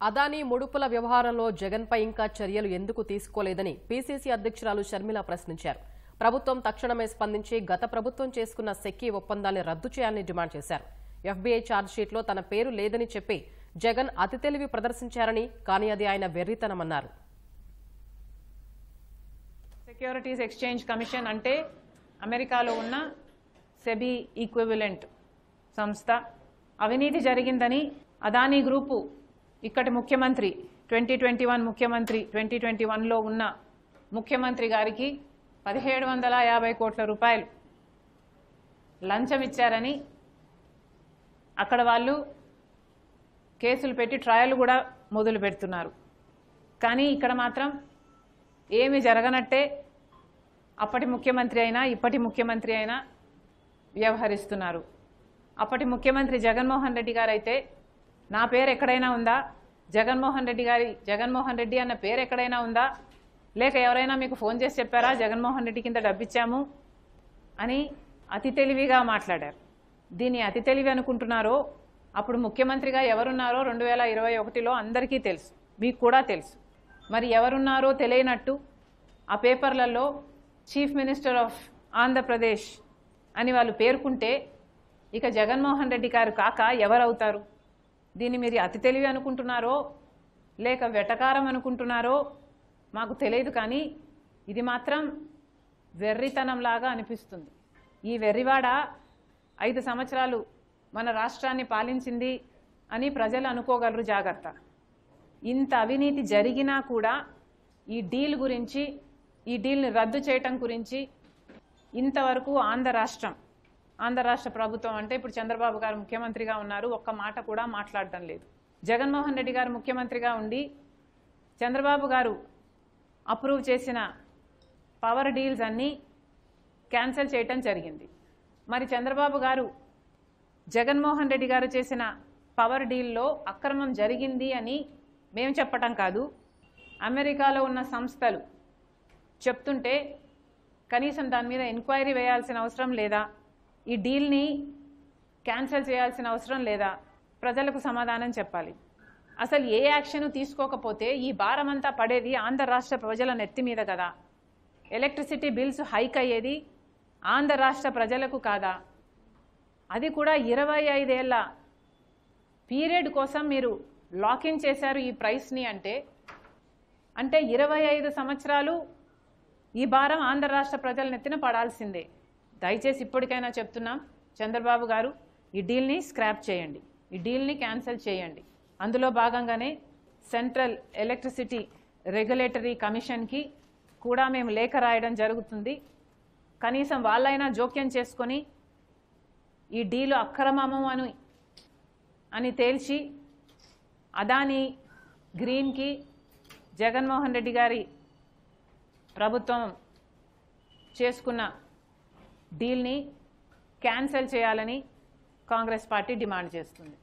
అదానీ ముడుపుల వ్యవహారంలో జగన్పై ఇంకా చర్యలు ఎందుకు తీసుకోలేదని పీసీసీ అధ్యక్షురాలు షర్మిల ప్రశ్నించారు. ప్రభుత్వం తక్షణమే స్పందించి గత ప్రభుత్వం చేసుకున్న సెక్కీ ఒప్పందాన్ని రద్దు చేయాలని డిమాండ్ చేశారు. ఎఫ్బీఐ ఛార్జ్షీట్లో తన పేరు లేదని చెప్పి జగన్ అతి తెలివి ప్రదర్శించారని, కానీ అది ఆయన వెర్రితనమన్నారు. సెక్యూరిటీస్ ఎక్స్చేంజ్ కమిషన్ అంటే అమెరికాలో ఉన్న సెబీ ఈక్వివలెంట్ సంస్థ. అవినీతి జరిగిందని అదానీ గ్రూపు ఇక్కడి ముఖ్యమంత్రి 2021 ముఖ్యమంత్రి 2021లో ఉన్న ముఖ్యమంత్రి గారికి 1750 కోట్ల రూపాయలు లంచం ఇచ్చారని అక్కడ వాళ్ళు కేసులు పెట్టి ట్రయల్ కూడా మొదలు పెడుతున్నారు. కానీ ఇక్కడ మాత్రం ఏమీ జరగనట్టే అప్పటి ముఖ్యమంత్రి అయినా ఇప్పటి ముఖ్యమంత్రి అయినా వ్యవహరిస్తున్నారు. అప్పటి ముఖ్యమంత్రి జగన్మోహన్ రెడ్డి గారు అయితే నా పేరు ఎక్కడైనా ఉందా, జగన్మోహన్ రెడ్డి అన్న పేరు ఎక్కడైనా ఉందా, లేక ఎవరైనా మీకు ఫోన్ చేసి చెప్పారా జగన్మోహన్ రెడ్డి కింద డబ్బిచ్చాము అని అతి తెలివిగా మాట్లాడారు. దీన్ని అతి తెలివి అనుకుంటున్నారో అప్పుడు ముఖ్యమంత్రిగా ఎవరున్నారో 2021లో అందరికీ తెలుసు, మీకు కూడా తెలుసు. మరి ఎవరున్నారో తెలియనట్టు ఆ పేపర్లలో చీఫ్ మినిస్టర్ ఆఫ్ ఆంధ్రప్రదేశ్ అని వాళ్ళు పేర్కొంటే ఇక జగన్మోహన్ రెడ్డి గారు కాక ఎవరవుతారు? దీన్ని మీరు అతి తెలివి అనుకుంటున్నారో లేక వెటకారం అనుకుంటున్నారో మాకు తెలియదు, కానీ ఇది మాత్రం వెర్రితనంలాగా అనిపిస్తుంది. ఈ వెర్రివాడ 5 సంవత్సరాలు మన రాష్ట్రాన్ని పాలించింది అని ప్రజలు అనుకోగలరు. జాగ్రత్త. ఇంత అవినీతి జరిగినా కూడా ఈ డీల్ గురించి, ఈ డీల్ని రద్దు చేయటం గురించి ఇంతవరకు ఆంధ్ర రాష్ట్ర ప్రభుత్వం అంటే ఇప్పుడు చంద్రబాబు గారు ముఖ్యమంత్రిగా ఉన్నారు, ఒక్క మాట కూడా మాట్లాడటం లేదు. జగన్మోహన్ రెడ్డి గారు ముఖ్యమంత్రిగా ఉండి చంద్రబాబు గారు అప్రూవ్ చేసిన పవర్ డీల్స్ అన్నీ క్యాన్సిల్ చేయటం జరిగింది. మరి చంద్రబాబు గారు జగన్మోహన్ రెడ్డి గారు చేసిన పవర్ డీల్లో అక్రమం జరిగింది అని మేము చెప్పటం కాదు, అమెరికాలో ఉన్న సంస్థలు చెప్తుంటే కనీసం దాని మీద ఎంక్వైరీ వేయాల్సిన అవసరం లేదా? ఈ డీల్ని క్యాన్సిల్ చేయాల్సిన అవసరం లేదా? ప్రజలకు సమాధానం చెప్పాలి. అసలు ఏ యాక్షన్ తీసుకోకపోతే ఈ భారమంతా పడేది ఆంధ్ర రాష్ట్ర ప్రజల నెత్తి మీద కదా. ఎలక్ట్రిసిటీ బిల్స్ హైక్ అయ్యేది ఆంధ్ర రాష్ట్ర ప్రజలకు కాదా? అది కూడా 25 ఏళ్ల పీరియడ్ కోసం మీరు లాకిన్ చేశారు ఈ ప్రైస్ని. అంటే 25 సంవత్సరాలు ఈ భారం ఆంధ్ర రాష్ట్ర ప్రజల నెత్తిన పడాల్సిందే. దయచేసి ఇప్పటికైనా చెప్తున్నాం, చంద్రబాబు గారు ఈ డీల్ని స్క్రాప్ చేయండి, ఈ డీల్ని క్యాన్సిల్ చేయండి. అందులో భాగంగానే సెంట్రల్ ఎలక్ట్రిసిటీ రెగ్యులేటరీ కమిషన్కి కూడా మేము లేఖ రాయడం జరుగుతుంది. కనీసం వాళ్ళైనా జోక్యం చేసుకొని ఈ డీలు అక్రమము అని తేల్చి అదానీ గ్రీన్కి జగన్మోహన్ రెడ్డి గారి ప్రభుత్వం చేసుకున్న డీల్ని క్యాన్సిల్ చేయాలని కాంగ్రెస్ పార్టీ డిమాండ్ చేస్తుంది.